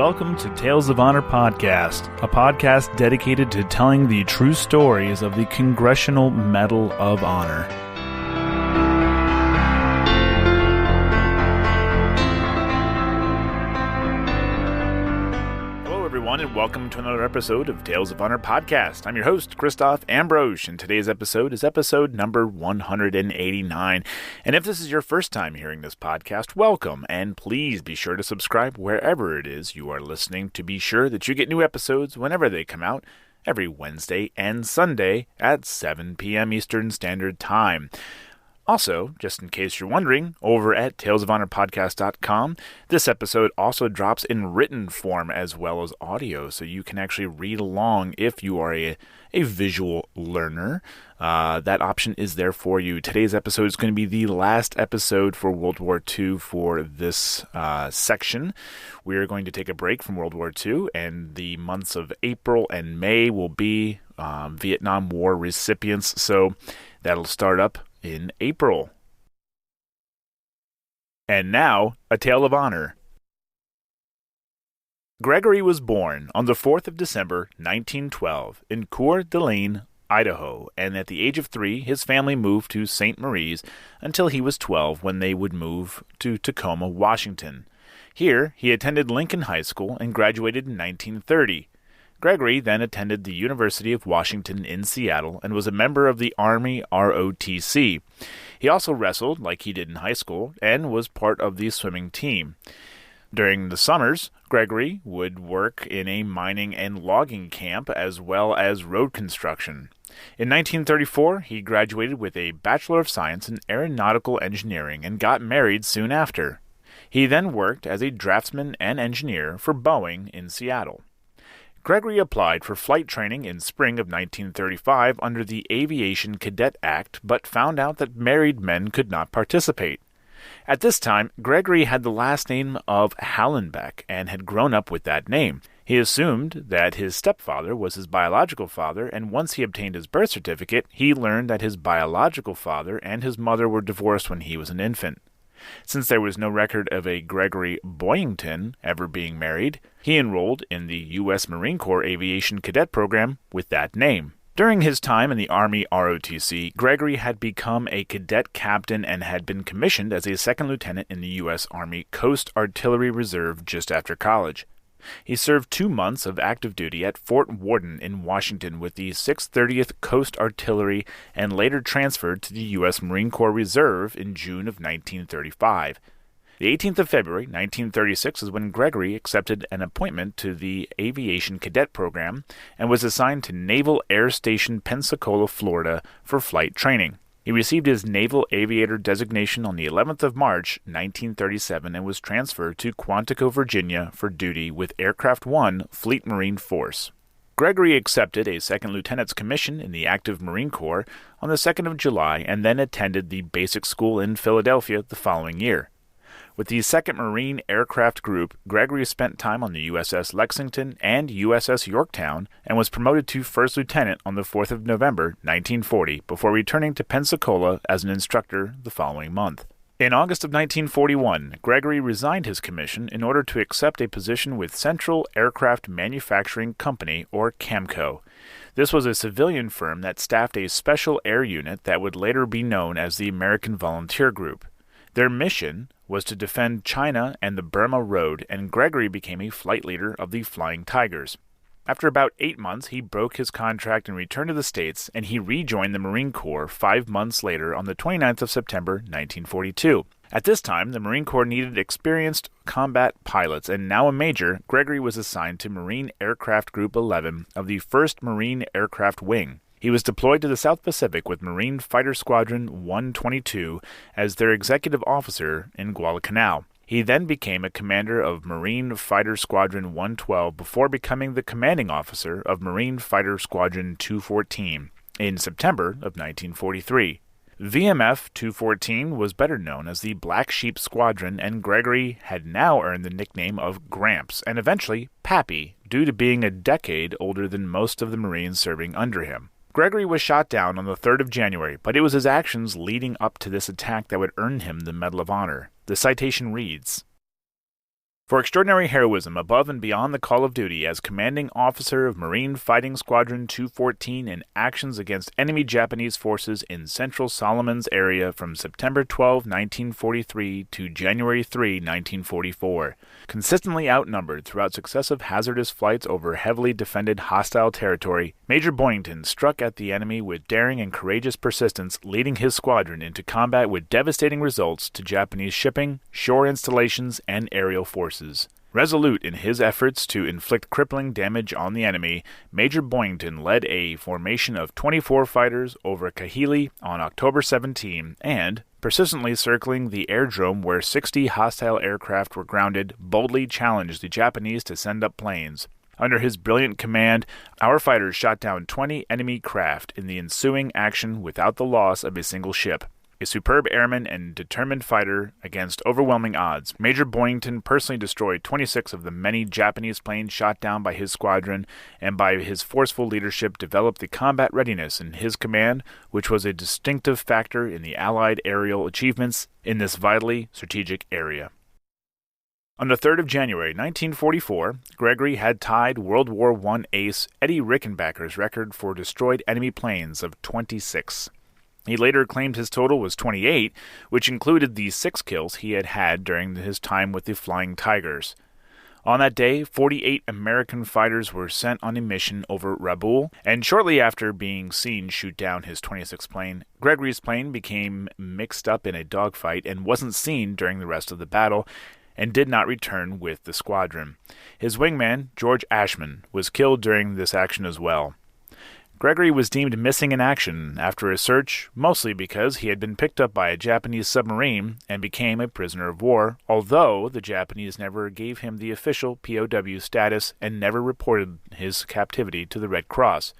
welcome to Tales of Honor Podcast, a podcast dedicated to telling the true stories of the Congressional Medal of Honor. And welcome to another episode of Tales of Honor Podcast. I'm your host, Christoph Ambrose, and today's episode is episode number 189. And if this is your first time hearing this podcast, welcome, and please be sure to subscribe wherever it is you are listening to be sure that you get new episodes whenever they come out, every Wednesday and Sunday at 7 p.m. Eastern Standard Time. Also, just in case you're wondering, over at talesofhonorpodcast.com, this episode also drops in written form as well as audio, so you can actually read along if you are a visual learner. That option is there for you. Today's episode is going to be the last episode for World War II for this section. We are going to take a break from World War II, and the months of April and May will be Vietnam War recipients, so that'll start up in April. And now, a tale of honor. Gregory was born on the 4th of December, 1912, in Coeur d'Alene, Idaho, and at the age of 3, his family moved to St. Marie's until he was 12 when they would move to Tacoma, Washington. Here, he attended Lincoln High School and graduated in 1930. Gregory then attended the University of Washington in Seattle and was a member of the Army ROTC. He also wrestled like he did in high school and was part of the swimming team. During the summers, Gregory would work in a mining and logging camp as well as road construction. In 1934, he graduated with a Bachelor of Science in Aeronautical Engineering and got married soon after. He then worked as a draftsman and engineer for Boeing in Seattle. Gregory applied for flight training in spring of 1935 under the Aviation Cadet Act, but found out that married men could not participate. At this time, Gregory had the last name of Hallenbeck and had grown up with that name. He assumed that his stepfather was his biological father, and once he obtained his birth certificate, he learned that his biological father and his mother were divorced when he was an infant. Since there was no record of a Gregory Boyington ever being married, he enrolled in the U.S. Marine Corps Aviation Cadet Program with that name. During his time in the Army ROTC, Gregory had become a cadet captain and had been commissioned as a second lieutenant in the U.S. Army Coast Artillery Reserve just after college. He served 2 months of active duty at Fort Worden in Washington with the 630th Coast Artillery and later transferred to the U.S. Marine Corps Reserve in June of 1935. The 18th of February, 1936 is when Gregory accepted an appointment to the Aviation Cadet Program and was assigned to Naval Air Station Pensacola, Florida for flight training. He received his Naval Aviator designation on the 11th of March, 1937, and was transferred to Quantico, Virginia, for duty with Aircraft One Fleet Marine Force. Gregory accepted a second lieutenant's commission in the active Marine Corps on the 2nd of July and then attended the basic school in Philadelphia the following year. With the 2nd Marine Aircraft Group, Gregory spent time on the USS Lexington and USS Yorktown and was promoted to first lieutenant on the 4th of November, 1940, before returning to Pensacola as an instructor the following month. In August of 1941, Gregory resigned his commission in order to accept a position with Central Aircraft Manufacturing Company, or CAMCO. This was a civilian firm that staffed a special air unit that would later be known as the American Volunteer Group. Their mission was to defend China and the Burma Road, and Gregory became a flight leader of the Flying Tigers. After about 8 months, he broke his contract and returned to the States, and he rejoined the Marine Corps 5 months later on the 29th of September, 1942. At this time, the Marine Corps needed experienced combat pilots, and now a major, Gregory was assigned to Marine Aircraft Group 11 of the 1st Marine Aircraft Wing. He was deployed to the South Pacific with Marine Fighter Squadron 122 as their executive officer in Guadalcanal. He then became a commander of Marine Fighter Squadron 112 before becoming the commanding officer of Marine Fighter Squadron 214 in September of 1943. VMF 214 was better known as the Black Sheep Squadron, and Gregory had now earned the nickname of Gramps and eventually Pappy due to being a decade older than most of the Marines serving under him. Gregory was shot down on the 3rd of January, but it was his actions leading up to this attack that would earn him the Medal of Honor. The citation reads, For extraordinary heroism above and beyond the call of duty as commanding officer of Marine Fighting Squadron 214 in actions against enemy Japanese forces in Central Solomons area from September 12, 1943 to January 3, 1944. Consistently outnumbered throughout successive hazardous flights over heavily defended hostile territory, Major Boyington struck at the enemy with daring and courageous persistence, leading his squadron into combat with devastating results to Japanese shipping, shore installations, and aerial forces. Resolute in his efforts to inflict crippling damage on the enemy, Major Boyington led a formation of 24 fighters over Kahili on October 17 and, persistently circling the airdrome where 60 hostile aircraft were grounded, boldly challenged the Japanese to send up planes. Under his brilliant command, our fighters shot down 20 enemy craft in the ensuing action without the loss of a single ship. A superb airman and determined fighter against overwhelming odds, Major Boyington personally destroyed 26 of the many Japanese planes shot down by his squadron, and by his forceful leadership developed the combat readiness in his command, which was a distinctive factor in the Allied aerial achievements in this vitally strategic area. On the 3rd of January 1944, Gregory had tied World War I ace Eddie Rickenbacker's record for destroyed enemy planes of 26. He later claimed his total was 28, which included the 6 kills he had had during his time with the Flying Tigers. On that day, 48 American fighters were sent on a mission over Rabaul, and shortly after being seen shoot down his 26th plane, Gregory's plane became mixed up in a dogfight and wasn't seen during the rest of the battle, and did not return with the squadron. His wingman, George Ashman, was killed during this action as well. Gregory was deemed missing in action after a search, mostly because he had been picked up by a Japanese submarine and became a prisoner of war, although the Japanese never gave him the official POW status and never reported his captivity to the Red Cross.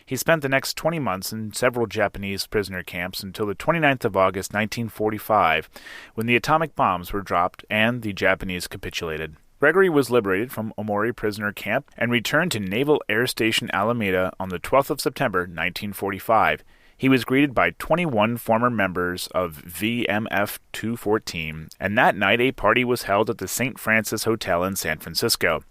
He spent the next 20 months in several Japanese prisoner camps until the 29th of August 1945, when the atomic bombs were dropped and the Japanese capitulated. Gregory was liberated from Omori prisoner camp and returned to Naval Air Station Alameda on the 12th of September 1945. He was greeted by 21 former members of VMF 214, and that night a party was held at the St. Francis Hotel in San Francisco.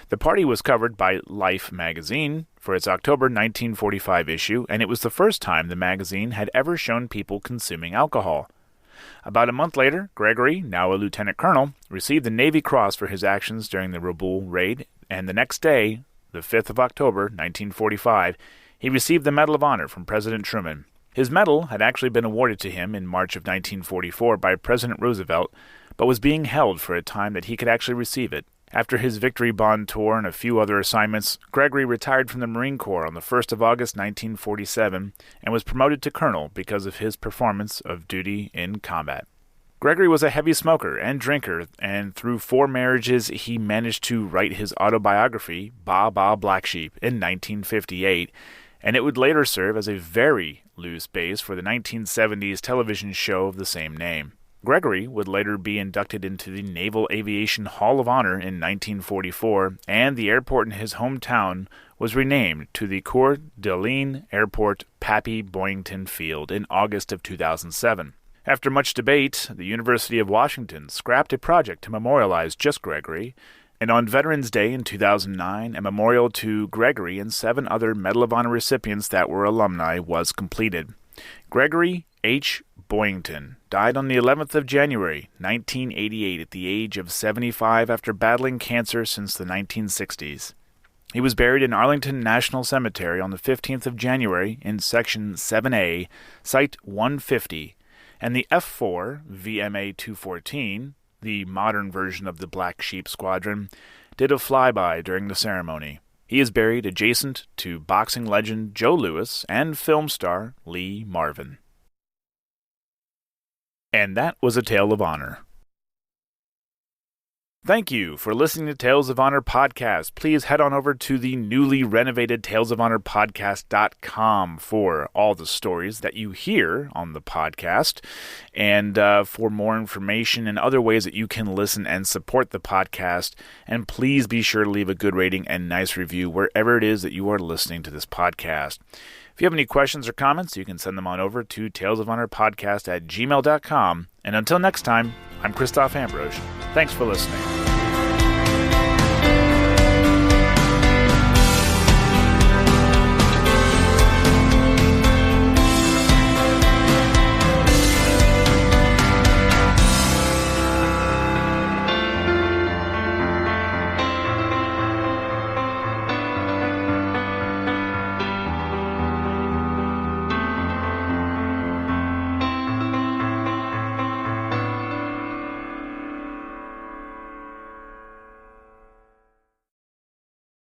The party was covered by Life magazine for its October 1945 issue, and it was the first time the magazine had ever shown people consuming alcohol. About a month later, Gregory, now a lieutenant colonel, received the Navy Cross for his actions during the Rabaul raid, and the next day, the 5th of October, 1945, he received the Medal of Honor from President Truman. His medal had actually been awarded to him in March of 1944 by President Roosevelt, but was being held for a time that he could actually receive it. After his Victory Bond tour and a few other assignments, Gregory retired from the Marine Corps on the 1st of August 1947 and was promoted to colonel because of his performance of duty in combat. Gregory was a heavy smoker and drinker, and through 4 marriages he managed to write his autobiography, Ba Ba Black Sheep, in 1958, and it would later serve as a very loose base for the 1970s television show of the same name. Gregory would later be inducted into the Naval Aviation Hall of Honor in 1944, and the airport in his hometown was renamed to the Coeur d'Alene Airport Pappy Boyington Field in August of 2007. After much debate, the University of Washington scrapped a project to memorialize just Gregory, and on Veterans Day in 2009, a memorial to Gregory and 7 other Medal of Honor recipients that were alumni was completed. Gregory H Boyington died on the 11th of January, 1988 at the age of 75 after battling cancer since the 1960s. He was buried in Arlington National Cemetery on the 15th of January in Section 7A, Site 150, and the F-4 VMA 214, the modern version of the Black Sheep Squadron, did a flyby during the ceremony. He is buried adjacent to boxing legend Joe Louis and film star Lee Marvin. And that was a Tale of Honor. Thank you for listening to Tales of Honor podcast. Please head on over to the newly renovated talesofhonorpodcast.com for all the stories that you hear on the podcast, and for more information and other ways that you can listen and support the podcast. And please be sure to leave a good rating and nice review wherever it is that you are listening to this podcast. If you have any questions or comments, you can send them on over to talesofhonorpodcast@gmail.com. And until next time, I'm Christoph Ambrose. Thanks for listening.